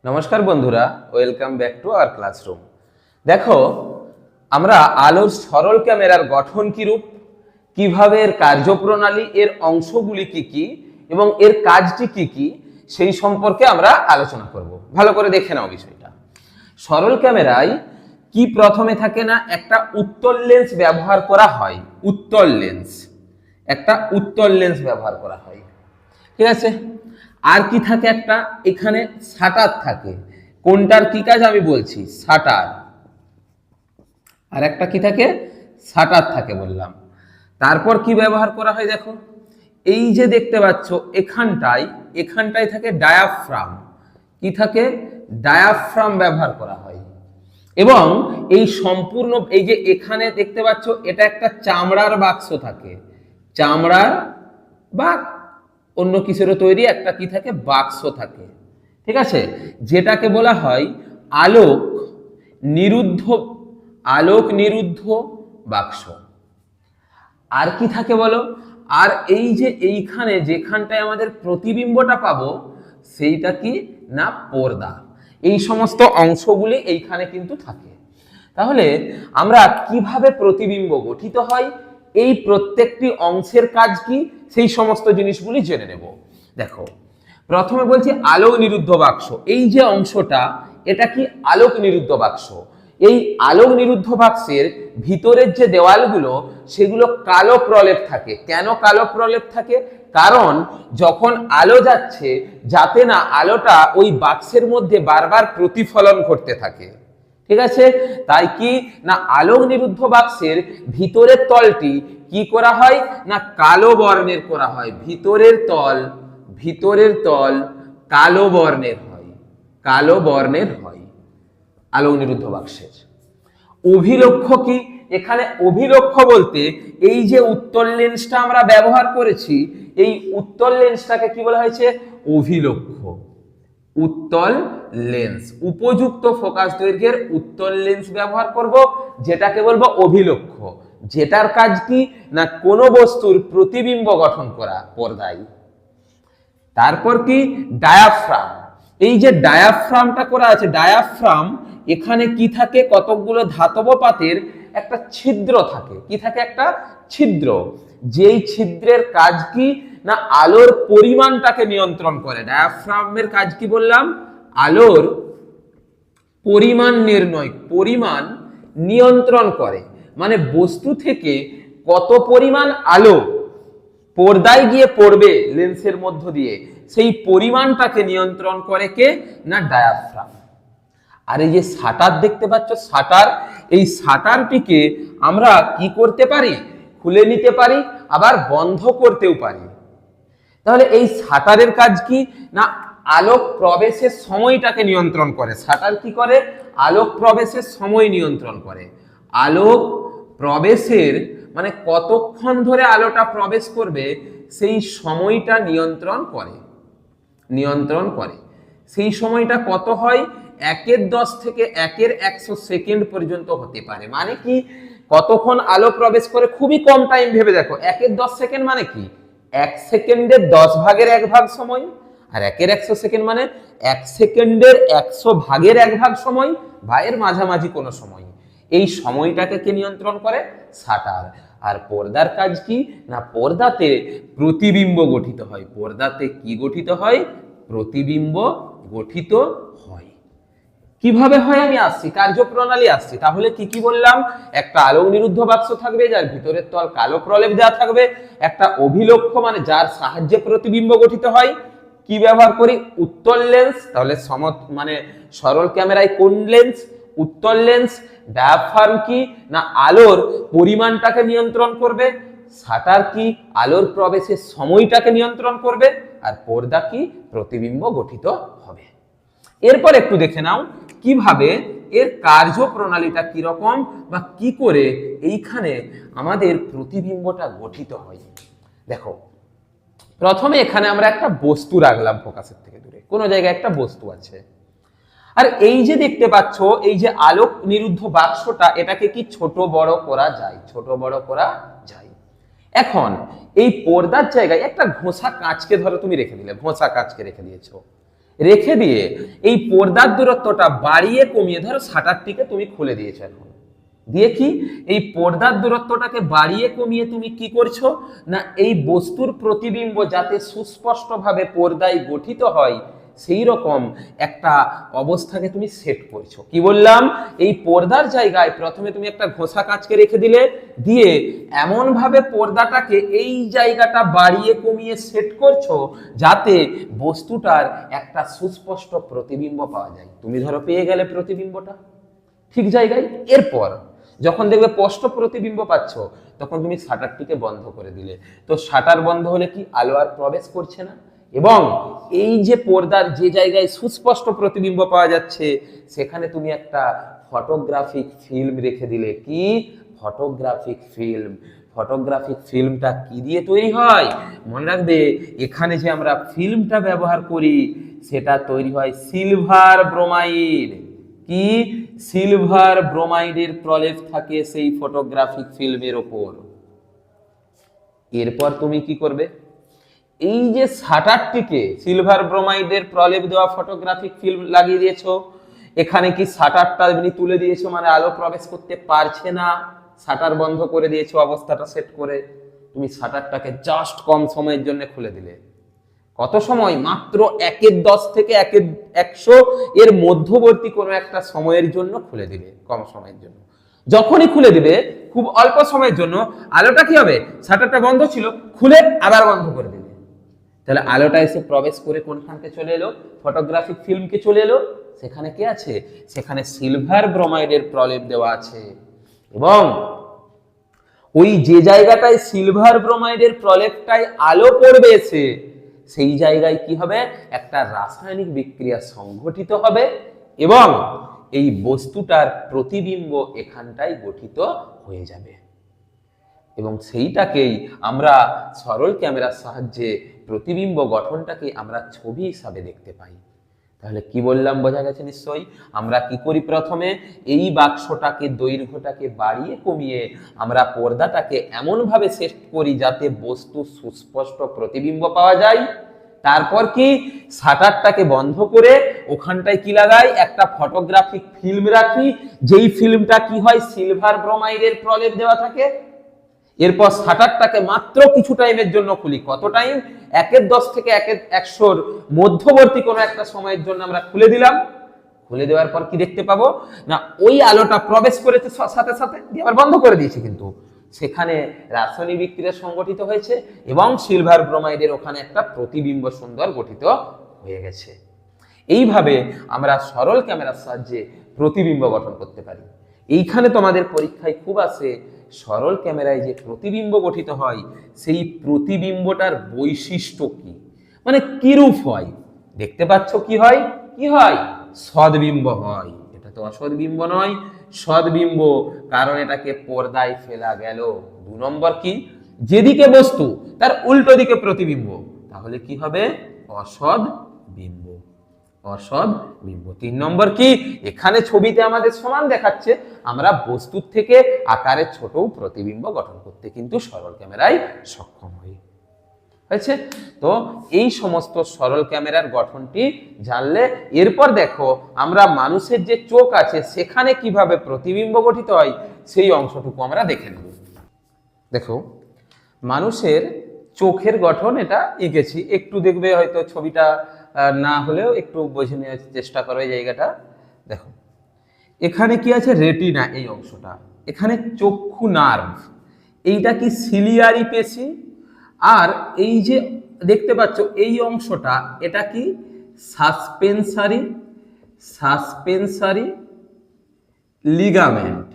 নমস্কার বন্ধুরা, welcome back to our classroom. দেখো, আমরা আলোর সরল ক্যামেরার গঠন কিরূপ, কিভাবে এর কার্যপ্রণালী, এর অংশগুলি কি কি এবং এর কাজটি কি কি সেই সম্পর্কে আমরা আলোচনা করব। ভালো করে দেখে নাও বিষয়টা। সরল ক্যামেরায় কি প্রথমে থাকে না, একটা উত্তল লেন্স ব্যবহার করা হয়। উত্তল লেন্স, একটা উত্তল লেন্স ব্যবহার করা হয়, ঠিক আছে। আর কি থাকে, একটা এখানে শাটার থাকে। কোনটার কি কাজ আমি বলছি, শাটার। আর একটা কি থাকে, শাটার থাকে বললাম। তারপর কি ব্যবহার করা হয় দেখো, এই যে দেখতে পাচ্ছ এখানটায় থাকে ডায়াফ্রাম। কি থাকে, ডায়াফ্রাম ব্যবহার করা হয়। এবং এই সম্পূর্ণ এই যে এখানে দেখতে পাচ্ছ, এটা একটা চামড়ার বাক্স থাকে। চামড়ার বা অন্য কিছুরও তৈরি একটা কি থাকে, বাক্স থাকে, ঠিক আছে, যেটাকে বলা হয় আলোক নিরুদ্ধ আলোক নিরুদ্ধ বাক্স। আর কি থাকে বলো, আর এই যে এইখানে যেখানটায় আমাদের প্রতিবিম্বটা পাবো সেইটা কি না, পর্দা। এই সমস্ত অংশগুলি এইখানে কিন্তু থাকে। তাহলে আমরা কিভাবে প্রতিবিম্ব গঠিত হয়, এই প্রত্যেকটি অংশের কাজ কি, সেই সমস্ত জিনিসগুলি জেনে নেব। দেখো, প্রথমে বলছি আলোক নিরুদ্ধ বাক্স। এই যে অংশটা, এটা কি আলোক নিরুদ্ধ বাক্স। এই আলোক নিরুদ্ধ বাক্সের ভিতরের যে দেওয়ালগুলো, সেগুলো কালো প্রলেপ থাকে। কেন কালো প্রলেপ থাকে? কারণ যখন আলো যাচ্ছে, যাতে না আলোটা ওই বাক্সের মধ্যে বারবার প্রতিফলন করতে থাকে, ঠিক আছে। তাই কি না, আলোক নিরুদ্ধ বাক্সের ভিতরের তলটি কি করা হয় না, কালো বর্ণের করা হয়। ভিতরের তল কালো বর্ণের হয়, কালো বর্ণের হয় আলোক নিরুদ্ধ বাক্সের। অভিলক্ষ্য কি, এখানে অভিলক্ষ্য বলতে এই যে উত্তল লেন্সটা আমরা ব্যবহার করেছি, এই উত্তল লেন্সটাকে কি বলা হয়েছে, অভিলক্ষ্য। উত্তল লেন্স, উপযুক্ত ফোকাস দৈর্ঘ্যের উত্তল লেন্স ব্যবহার করব, যেটাকে বলবো অভিলক্ষ্য। যেটার কাজ কি না, কোনো বস্তুর প্রতিবিম্ব গঠন করা পর্দায়। তারপর কি, ডায়াফ্রাম। এই যে ডায়াফ্রামটা করা আছে, ডায়াফ্রাম এখানে কি থাকে, কতকগুলো ধাতব পাতের একটা ছিদ্র থাকে। কি থাকে, একটা ছিদ্র। যেই ছিদ্রের কাজ কি না, আলোর পরিমাণটাকে নিয়ন্ত্রণ করে। ডায়াফ্রামের কাজ কি বললাম, আলোর পরিমাণ নির্ণয়, পরিমাণ নিয়ন্ত্রণ করে। মানে বস্তু থেকে কত পরিমাণ আলো পর্দায় গিয়ে পড়বে লেন্সের মধ্য দিয়ে, সেই পরিমাণটাকে নিয়ন্ত্রণ করে কে না, ডায়াফ্রাম। আর এই যে শাটার দেখতে পাচ্ছ, শাটার, এই শাটারটিকে আমরা কি করতে পারি, খুলে নিতে পারি, আবার বন্ধ করতেও পারি। তাহলে এই শাটারের কাজ কি না, আলোক প্রবেশের সময়টাকে নিয়ন্ত্রণ করে। শাটার কি করে, আলোক প্রবেশের সময় নিয়ন্ত্রণ করে। আলোক প্রবেশের মানে কতক্ষণ ধরে আলোটা প্রবেশ করবে, সেই সময়টা নিয়ন্ত্রণ করে। সেই সময়টা কত হয়, 1/10 থেকে 1/100 সেকেন্ড পর্যন্ত হতে পারে। মানে কি, কতক্ষণ আলো প্রবেশ করে, খুবই কম টাইম ভেবে দেখো। 1/10 সেকেন্ড মানে কি, 1 সেকেন্ডের 10 ভাগের 1 ভাগ সময়। আর 1/100 সেকেন্ড মানে 1 সেকেন্ডের 100 ভাগের 1 ভাগ সময়, ভাগের মাঝামাঝি কোনো সময়। এই সময়টাকে কে নিয়ন্ত্রণ করে, শাটার। আর পর্দার কাজ কি না, পর্দাতে প্রতিবিম্ব গঠিত হয়। পর্দাতে কি গঠিত হয়, প্রতিবিম্ব গঠিত হয়। কিভাবে হয় আমি আসছি, কার্যপ্রণালী আসছি। তাহলে কি কি বললাম, একটা আলোক নিরুদ্ধ বাক্স থাকবে, যার ভিতরের তল কালো প্রলেপ দেওয়া থাকবে। একটা অভিলক্ষ্য মানে যার সাহায্যে প্রতিবিম্ব গঠিত হয়। কি ব্যবহার করি, উত্তল লেন্স। তাহলে মানে সরল ক্যামেরায় কোন লেন্স, উত্তল লেন্স। ডায়াফ্রাম কি না, আলোর পরিমাণটাকে নিয়ন্ত্রণ করবে। শাটার কি, আলোর প্রবেশের সময়টাকে নিয়ন্ত্রণ করবে। আর পর্দা কি, প্রতিবিম্ব গঠিত হবে। এরপর একটু দেখে নাও কিভাবে এর কার্যপ্রণালীটা কিরকম, বা কি করে এইখানে আমাদের প্রতিবিম্বটা গঠিত হয়। দেখো, প্রথমে এখানে আমরা একটা বস্তু রাখলাম ফোকাসের থেকে দূরে, কোনো জায়গায় একটা বস্তু আছে। আর এই যে দেখতে পাচ্ছ, এই যে আলোক নিরুদ্ধ বাক্সটা, এটাকে কি ছোট বড় করা যায়, ছোট বড় করা যায়। এখন এই পর্দার জায়গায় একটা ঘোষা কাঁচকে ধরো তুমি রেখে দিলে, ঘোষা কাঁচকে রেখে দিয়েছো। রেখে দিয়ে এই পর্দার দূরত্বটা বাড়িয়ে কমিয়ে, ধরো শাটারটিকে তুমি খুলে দিয়েছো এখন, দিয়ে কি এই পর্দার দূরত্বটাকে বাড়িয়ে কমিয়ে তুমি কি করছো না, এই বস্তুর প্রতিবিম্ব যাতে সুস্পষ্টভাবে পর্দায় গঠিত হয় সেই রকম একটা অবস্থাকে তুমি সেট করছো। কি বললাম, এই পর্দার জায়গায় প্রথমে তুমি একটা ঘষা কাঁচকে রেখে দিলে, দিয়ে এমন ভাবে পর্দাটাকে এই জায়গাটা বাড়িয়ে কমিয়ে সেট করছো যাতে বস্তুটার একটা সুস্পষ্ট প্রতিবিম্ব পাওয়া যায়। তুমি ধরো পেয়ে গেলে প্রতিবিম্বটা ঠিক জায়গায়। এরপর যখন দেখবে স্পষ্ট প্রতিবিম্ব পাচ্ছ তখন তুমি শাটারটিকে বন্ধ করে দিলে। তো শাটার বন্ধ হলে কি আলো আর প্রবেশ করছে না, এবং এই যে পর্দার যে জায়গায় সুস্পষ্ট প্রতিবিম্ব পাওয়া যাচ্ছে সেখানে তুমি একটা ফটোগ্রাফিক ফিল্ম রেখে দিলে। কি ফটোগ্রাফিক ফিল্ম? ফটোগ্রাফিক ফিল্মটা কি দিয়ে তৈরি হয় মনে রাখবে, এখানে যে আমরা ফিল্মটা ব্যবহার করি সেটা তৈরি হয় সিলভার ব্রোমাইড। কি সিলভার ব্রোমাইডের প্রলেপ থাকে সেই ফটোগ্রাফিক ফিল্মের ওপর। এরপর তুমি কি করবে, এই যে শাটারটিকে সিলভার ব্রোমাইডের প্রলেপ দেওয়া ফটোগ্রাফিক ফিল্ম লাগিয়ে দিয়েছো, এখানে কি শাটারটা তুলে দিয়েছো মানে আলো প্রবেশ করতে পারছে না, শাটার বন্ধ করে দিয়েছো অবস্থাটা সেট করে। তুমি শাটারটাকে জাস্ট কম সময়ের জন্য খুলে দিলে। কত সময়? মাত্র 1/10 থেকে 1/100 এর মধ্যবর্তী কোনো একটা সময়ের জন্য খুলে দিবে, কম সময়ের জন্য। যখনই খুলে দিবে খুব অল্প সময়ের জন্য আলোটা কি হবে, শাটারটা বন্ধ ছিল খুলে আবার বন্ধ করে দিবে, তাহলে আলোটা এসে প্রবেশ করে কোনখানকে চলে এলো, ফটোগ্রাফিক ফিল্মকে চলে এলো। সেখানে কি আছে, সেখানে সিলভার ব্রোমাইডের প্রলেপ দেওয়া আছে, এবং ওই যে জায়গাটায় সিলভার ব্রোমাইডের প্রলেপটায় আলো পড়বে এসে সেই জায়গায় কি হবে, একটা রাসায়নিক বিক্রিয়া সংঘটিত হবে এবং এই বস্তুটার প্রতিবিম্ব এখানটায় গঠিত হয়ে যাবে, এবং সেইটাকেই আমরা সরল ক্যামেরার সাহায্যে প্রতিবিম্ব গঠনটাকে আমরা ছবি হিসাবে দেখতে পাই। তাহলে কি বললাম বোঝা গেছে নিশ্চয়ই। আমরা কি করি, প্রথমে এই বাক্সটাকে দৈর্ঘ্যটাকে বাড়িয়ে কমিয়ে আমরা পর্দাটাকে এমন ভাবে সেট করি যাতে বস্তু সুস্পষ্ট প্রতিবিম্ব পাওয়া যায়। তারপর কি শাটারটাকে বন্ধ করে ওখানটায় কি লাগাই, একটা ফটোগ্রাফিক ফিল্ম রাখি, যেই ফিল্মটা কি হয় সিলভার ব্রোমাইডের প্রলেপ দেওয়া থাকে। এরপর শাটারটাকে মাত্র কিছু টাইমের জন্য খুলি, কত টাইম, 1/10 থেকে 1/100 মধ্যবর্তী কোনো একটা সময়ের জন্য আমরা খুলে দিলাম। খুলে দেওয়ার পর কি দেখতে পাবো না, ওই আলোটা প্রবেশ করেছে সাথে সাথে দিয়ে আবার বন্ধ করে দিয়েছে, কিন্তু সেখানে রাসায়নিক বিক্রিয়া সংগঠিত হয়েছে এবং সিলভার ব্রোমাইডের ওখানে একটা প্রতিবিম্ব সুন্দর গঠিত হয়ে গেছে। এইভাবে আমরা সরল ক্যামেরার সাহায্যে প্রতিবিম্ব গঠন করতে পারি। এইখানে তোমাদের পরীক্ষায় খুব আসে, সরল ক্যামেরায় যে প্রতিবিম্ব গঠিত হয় সেই প্রতিবিম্বটার বৈশিষ্ট্য কি, মানে কিরূপ হয়। দেখতে পাচ্ছ কি হয়, কি হয়, সদ্বিম্ব হয়। এটা তো অসদ্বিম্ব নয়, সদ্বিম্ব, কারণ এটাকে পর্দায় ফেলা গেল। 2 নম্বর কি, যেদিকে বস্তু তার উল্টো দিকে প্রতিবিম্ব, তাহলে কি হবে, অসৎ বিম্ব, অসৎ বিম্ব। 3 নম্বর কি, এখানে ছবিতে আমাদের সমান দেখাচ্ছে, আমরা বস্তুর থেকে আকারে ছোটও প্রতিবিম্ব গঠন করতে কিন্তু সরল ক্যামেরায় সক্ষম হই। হয়েছে তো, এই সমস্ত সরল ক্যামেরার গঠনটি জানলে এরপর দেখো আমরা মানুষের যে চোখ আছে সেখানে কিভাবে প্রতিবিম্ব গঠিত হয় সেই অংশটুকু আমরা দেখে নেব। দেখো মানুষের চোখের গঠন এটা এঁকেছি, একটু দেখবে হয়তো ছবিটা না হলেও একটু বুঝে নেওয়ার চেষ্টা করো এই জায়গাটা। দেখো এখানে কি আছে, রেটিনা এই অংশটা, এখানে চক্ষু নার্ভ, এইটা কি সিলিয়ারি পেশি, আর এই যে দেখতে পাচ্ছ এই অংশটা এটা কি সাসপেনসারি, সাসপেনসারি লিগামেন্ট,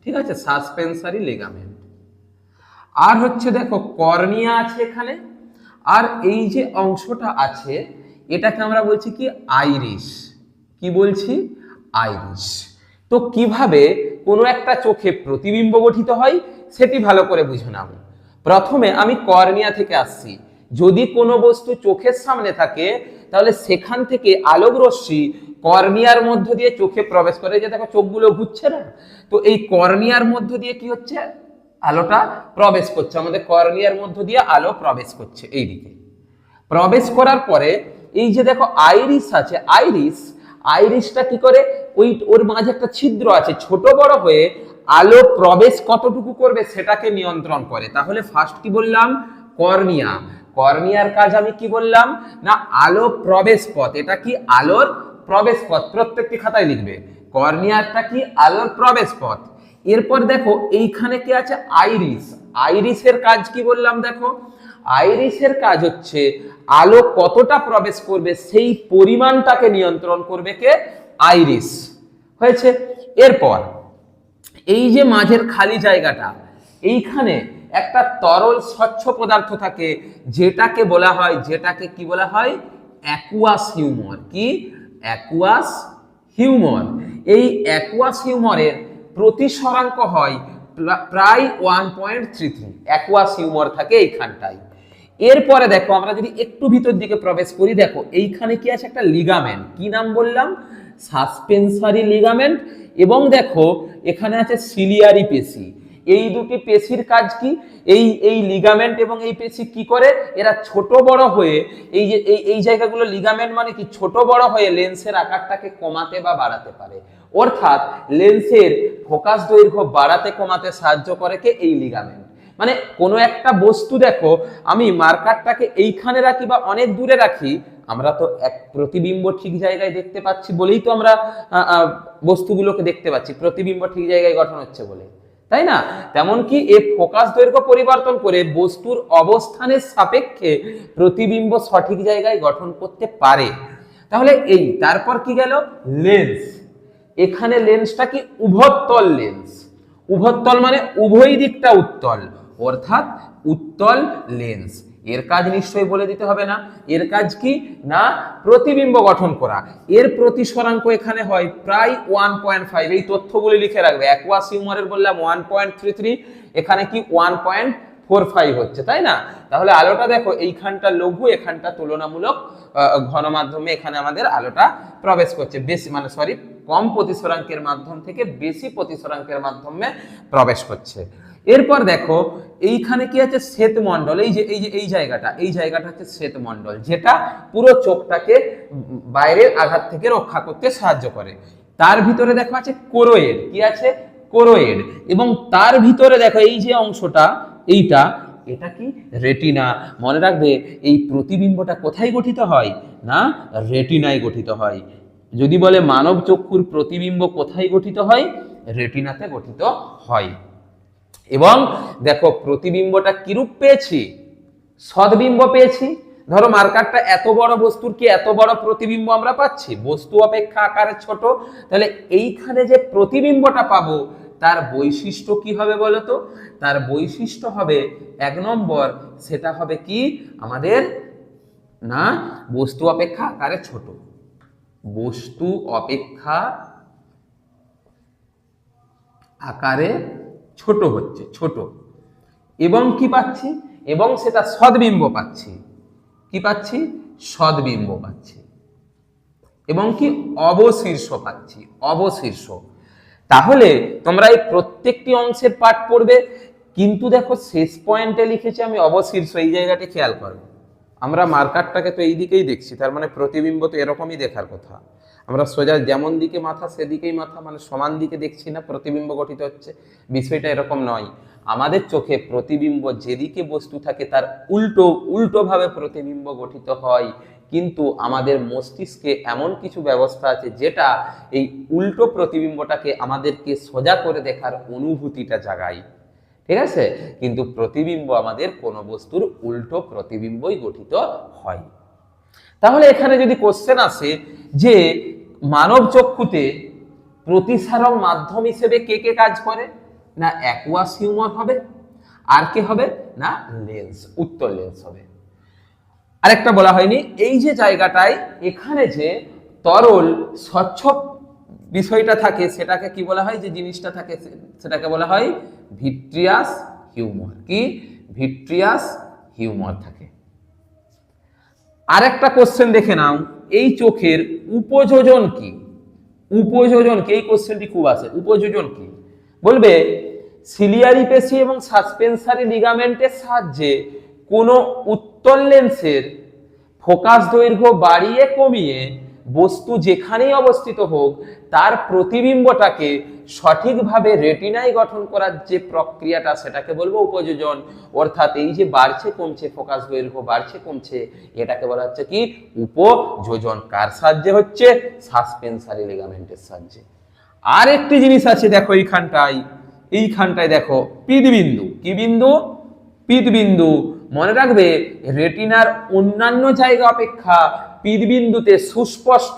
ঠিক আছে, সাসপেনসারি লিগামেন্ট। আর হচ্ছে দেখো কর্নিয়া আছে এখানে, আর এই যে অংশটা আছে এটাকে আমরা বলছি কি আইরিস, কি বলছি, আইরিস। তো কিভাবে কোনো একটা চোখে প্রতিবিম্ব গঠিত হয় সেটি ভালো করে বুঝে নাও। প্রথমে আমি কর্নিয়া থেকে আসছি, যদি কোনো বস্তু চোখের সামনে থাকে তাহলে সেখান থেকে আলোক রশ্মি কর্নিয়ার মধ্য দিয়ে চোখে প্রবেশ করে, যে দেখো চোখগুলো ঘুরছে না, তো এই কর্নিয়ার মধ্য দিয়ে কি হচ্ছে, আলোটা প্রবেশ করছে, আমাদের কর্নিয়ার মধ্য দিয়ে আলো প্রবেশ করছে। এই দিকে প্রবেশ করার পরে এই যে দেখো আইরিস আছে, আইরিসটা কি করে, ওর মাঝে একটা ছিদ্র আছে, ছোট বড় হয়ে আলো প্রবেশ কতটুকু করবে সেটাকে নিয়ন্ত্রণ করে। তাহলে ফার্স্ট কি বললাম, কর্নিয়া। কর্নিয়ার কাজ আমি কি বললাম না, আলো প্রবেশ পথ। এটা কি আলোর প্রবেশ পথ, প্রত্যেকটি খাতায় লিখবে কর্নিয়ারটা কি আলোর প্রবেশ পথ। এরপর দেখো এইখানে কি আছে, আইরিস। আইরিসের কাজ কি বললাম দেখো, আইরিসের কাজ হচ্ছে আলো কতটা প্রবেশ করবে সেই পরিমাণটাকে নিয়ন্ত্রণ করবে কে, আইরিস। হয়েছে। এরপর এই যে মাঝের খালি জায়গাটা, এইখানে একটা তরল স্বচ্ছ পদার্থ থাকে যেটাকে বলা হয়, যেটাকে কি বলা হয়, অ্যাকুয়াস হিউমার। কি, অ্যাকুয়াস হিউমার। এই অ্যাকুয়াস হিউমারের প্রতিসরাঙ্ক হয় প্রায় 1.33। অ্যাকুয়াস হিউমার থাকে এইখানটায়। এরপরে দেখো আমরা যদি একটু ভিতর দিকে প্রবেশ করি, দেখো এইখানে কি আছে, একটা লিগামেন্ট। কি নাম বললাম, সাসপেন্সারি লিগামেন্ট। এবং দেখো এখানে আছে সিলিয়ারি পেশি। এই দুটি পেশির কাজ কি, এই লিগামেন্ট এবং এই পেশি কি করে, এরা ছোট বড় হয়ে, এই যে এই জায়গাগুলো লিগামেন্ট মানে কি, ছোট বড় হয়ে লেন্সের আকারটাকে কমাতে বা বাড়াতে পারে। অর্থাৎ লেন্সের ফোকাস দৈর্ঘ্য বাড়াতে কমাতে সাহায্য করে কে, এই লিগামেন্ট। মানে কোনো একটা বস্তু দেখো, আমি মার্কারটাকে এইখানে রাখি বা অনেক দূরে রাখি, আমরা তো এক প্রতিবিম্ব ঠিক জায়গায় দেখতে পাচ্ছি বলেই তো আমরা বস্তুগুলোকে দেখতে পাচ্ছি, প্রতিবিম্ব ঠিক জায়গায় গঠন হচ্ছে বলে, তাই না? তেমন কি এই ফোকাস দৈর্ঘ্য পরিবর্তন করে বস্তুর অবস্থানের সাপেক্ষে প্রতিবিম্ব সঠিক জায়গায় গঠন করতে পারে। তাহলে এই তারপর কি গেল, লেন্স। এখানে লেন্সটা কি, উভত্তল লেন্স। উভত্তল মানে উভয় দিকটা উত্তল, অর্থাৎ উত্তল লেন্স। এর কাজ নিশ্চয়ই বলে দিতে হবে না, এর কাজ কি না, প্রতিবিম্ব গঠন করা। এর প্রতিসরাঙ্ক এখানে হয় প্রায় 1.5। এই তথ্যগুলি লিখে রাখবে। অ্যাকুয়াস হিউমারের বললাম 1.33, এখানে কি 1.45 হচ্ছে, তাই না? তাহলে আলোটা দেখো এইখানটা লঘু, এখানটা তুলনামূলক ঘন মাধ্যমে এখানে আমাদের আলোটা প্রবেশ করছে, বেশি মানে সরি কম প্রতিসরাঙ্কের মাধ্যম থেকে বেশি প্রতিসরাঙ্কের মাধ্যমে প্রবেশ করছে। এরপর দেখো এইখানে কি আছে, শ্বেতমণ্ডল। এই জায়গাটা হচ্ছে শ্বেতমণ্ডল, যেটা পুরো চোখটাকে বাইরের আঘাত থেকে রক্ষা করতে সাহায্য করে। তার ভিতরে দেখো আছে কোরোয়েড। কি আছে, কোরোয়েড। এবং তার ভিতরে দেখো এই যে অংশটা, এটা কি, রেটিনা। মনে রাখবে এই প্রতিবিম্বটা কোথায় গঠিত হয় না, রেটিনায় গঠিত হয়। যদি বলে মানব চক্ষুর প্রতিবিম্ব কোথায় গঠিত হয়, রেটিনাতে গঠিত হয়। এবং দেখো প্রতিবিম্বটা কিরূপ পেয়েছি, সদ্বিম্ব পেয়েছি। ধরো মার্কারটা এত বড় বস্তুর কি এত বড় প্রতিবিম্ব আমরা পাচ্ছি, বস্তু অপেক্ষা আকারে ছোট। তাহলে এইখানে যে প্রতিবিম্বটা পাবো তার বৈশিষ্ট্য কি হবে বলতো, তার বৈশিষ্ট্য হবে 1 নম্বর, সেটা হবে কি আমাদের না, বস্তু অপেক্ষা আকারে ছোট। বস্তু অপেক্ষা আকারে ছোট হচ্ছে, ছোট। এবং কি পাচ্ছি, এবং সেটা সদ্বিম্ব পাচ্ছি। কি পাচ্ছি, সদ্বিম্ব পাচ্ছি। এবং কি অবশীর্ষ পাচ্ছি, অবশীর্ষ। তাহলে তোমরা এই প্রত্যেকটি অংশের পাঠ পড়বে, কিন্তু দেখো শেষ পয়েন্টে লিখেছি আমি অবশীর্ষ। এই জায়গাটা খেয়াল করো, আমরা মার্কারটাকে তো এই দিকেই দেখছি, তার মানে প্রতিবিম্ব তো এরকমই দেখার কথা। আমরা সোজা যেমন দিকে মাথা সেদিকেই মাথা, মানে সমান দিকে দেখছি না, প্রতিবিম্ব গঠিত হচ্ছে। বিষয়টা এরকম নয়। আমাদের চোখে প্রতিবিম্ব যেদিকে বস্তু থাকে তার উল্টোভাবে প্রতিবিম্ব গঠিত হয়। কিন্তু আমাদের মস্তিষ্কে এমন কিছু ব্যবস্থা আছে যেটা এই উল্টো প্রতিবিম্বটাকে আমাদেরকে সোজা করে দেখার অনুভূতিটা জাগায়। ঠিক আছে? কিন্তু প্রতিবিম্ব আমাদের কোন বস্তুর উল্টো প্রতিবিম্বই গঠিত হয়। তাহলে এখানে যদি কোশ্চেন আসে যে মানব চক্ষুতে প্রতিসারক মাধ্যম হিসেবে কে কে কাজ করে, না অ্যাকুয়াস হিউমার হবে, আর কে হবে না লেন্স, উত্তল লেন্স হবে। আরেকটা বলা হয়নি, এই যে জায়গাটায় এখানে যে তরল স্বচ্ছ বিষয়টা থাকে সেটাকে কি বলা হয়, যে জিনিসটা থাকে সেটাকে বলা হয় ভিট্রিয়াস হিউমার। কি, ভিট্রিয়াস হিউমার থাকে। আরেকটা কোশ্চেন দেখে নাও, এই চোখের উপযোজন কি, উপযোজন কি, এই কোশ্চেনটি খুব আসে। উপযোজন কি বলবে, সিলিয়ারি পেশি এবং সাসপেন্সারি লিগামেন্টের সাহায্যে কোনো উত্তল লেন্সের ফোকাস দৈর্ঘ্য বাড়িয়ে কমিয়ে বস্তু যেখানেই অবস্থিত হোক তার প্রতিবিম্বটাকে সঠিকভাবে রেটিনায় গঠন করার যে প্রক্রিয়াটা সেটাকে বলবো উপযোজন। অর্থাৎ এই যে বাড়ছে কমছে, ফোকাস দৈর্ঘ্য বাড়ছে কমছে, এটাকে বলা হচ্ছে কি উপযোজন। কার সাহায্যে হচ্ছে? সাসপেনসারি লিগামেন্টের সাহায্যে। আর একটি জিনিস আছে দেখো এইখানটায় দেখো পিতবিন্দু। কি বিন্দু? পিতবিন্দু। মনে রাখবে রেটিনার অন্যান্য জায়গা অপেক্ষা পিতবিন্দুতে সুস্পষ্ট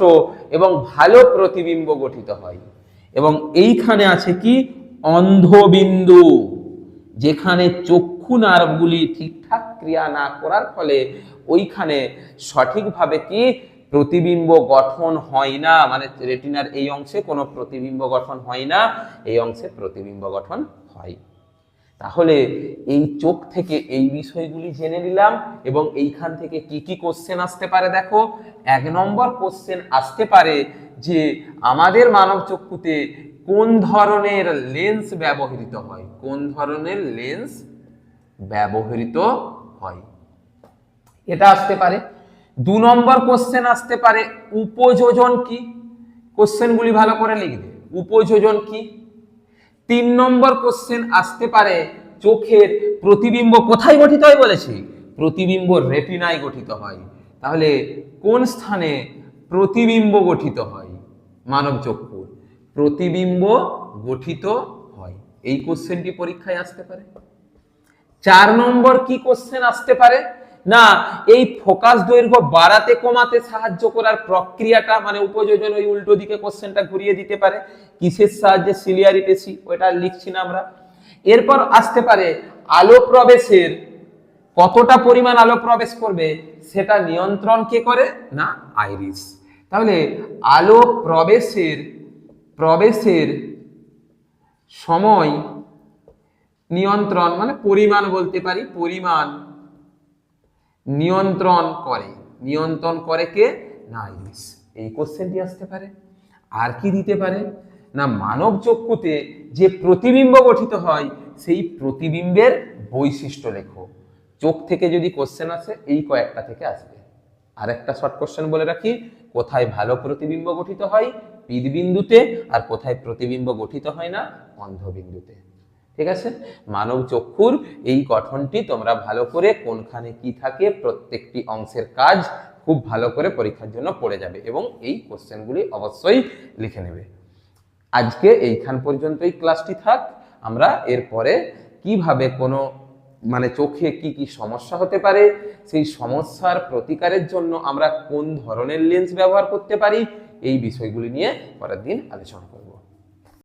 এবং ভালো প্রতিবিম্ব গঠিত হয়। এবং এইখানে আছে কি অন্ধবিন্দু, যেখানে চক্ষু নার্ভগুলি ঠিকঠাক ক্রিয়া না করার ফলে ওইখানে সঠিকভাবে কি প্রতিবিম্ব গঠন হয় না, মানে রেটিনার এই অংশে কোনো প্রতিবিম্ব গঠন হয় না, এই অংশে প্রতিবিম্ব গঠন হয়। তাহলে এই চোখ থেকে এই বিষয়গুলি জেনে নিলাম। এবং এইখান থেকে কি কি কোশ্চেন আসতে পারে দেখো। 1 নম্বর কোশ্চেন আসতে পারে যে আমাদের মানব চক্ষুতে কোন ধরনের লেন্স ব্যবহৃত হয়, কোন ধরনের লেন্স ব্যবহৃত হয়, এটা আসতে পারে। 2 নম্বর কোশ্চেন আসতে পারে উপযোজন কি, কোশ্চেনগুলি ভালো করে লিখবে, উপযোজন কি। 3 নম্বর কোশ্চেন আসতে পারে চোখের প্রতিবিম্ব কোথায় গঠিত হয় বলেছি, প্রতিবিম্ব রেটিনায় গঠিত হয়। তাহলে কোন স্থানে প্রতিবিম্ব গঠিত হয় মানব চক্ষুর, প্রতিবিম্ব গঠিত হয়, এই কোশ্চেনটি পরীক্ষায় আসতে পারে। 4 নম্বর কি কোশ্চেন আসতে পারে না, এই ফোকাস দৈর্ঘ্য বাড়াতে কমাতে সাহায্য করার প্রক্রিয়াটা, মানে উপযোজন, ওই উল্টো দিকে কোশ্চেনটা ঘুরিয়ে দিতে পারে। কিসের সাহায্যে? সিলিয়ারি পেশি, ওটা লিখছি না আমরা। এরপর আসতে পারে আলো প্রবেশের, কতটা পরিমাণ আলো প্রবেশ করবে সেটা নিয়ন্ত্রণ কে করে না, আইরিস। তাহলে আলো প্রবেশের সময় নিয়ন্ত্রণ, মানে পরিমাণ বলতে পারি, পরিমাণ নিয়ন্ত্রণ করে কে না, আইরিস। এই কোশ্চেনটি আসতে পারে। আর কি দিতে পারে না, মানব চক্ষুতে যে প্রতিবিম্ব গঠিত হয় সেই প্রতিবিম্বের বৈশিষ্ট্য লেখো। চোখ থেকে যদি কোশ্চেন আসে এই কয়েকটা থেকে আসবে। আর একটা শর্ট কোশ্চেন বলে রাখি, কোথায় ভালো প্রতিবিম্ব গঠিত হয়, পিতবিন্দুতে, আর কোথায় প্রতিবিম্ব গঠিত হয় না, অন্ধবিন্দুতে। ঠিক আছে, মানব চক্ষুর এই গঠনটি তোমরা ভালো করে কোনখানে কি থাকে প্রত্যেকটি অংশের কাজ খুব ভালো করে পরীক্ষার জন্য পড়ে যাবে এবং এই কোশ্চেনগুলি অবশ্যই লিখে নেবে। আজকে এইখান পর্যন্তই ক্লাসটি থাক। আমরা এরপরে কিভাবে কোনো মানে চোখে কি কি সমস্যা হতে পারে, সেই সমস্যার প্রতিকারের জন্য আমরা কোন ধরনের লেন্স ব্যবহার করতে পারি, এই বিষয়গুলি নিয়ে পরের দিন আলোচনা করব।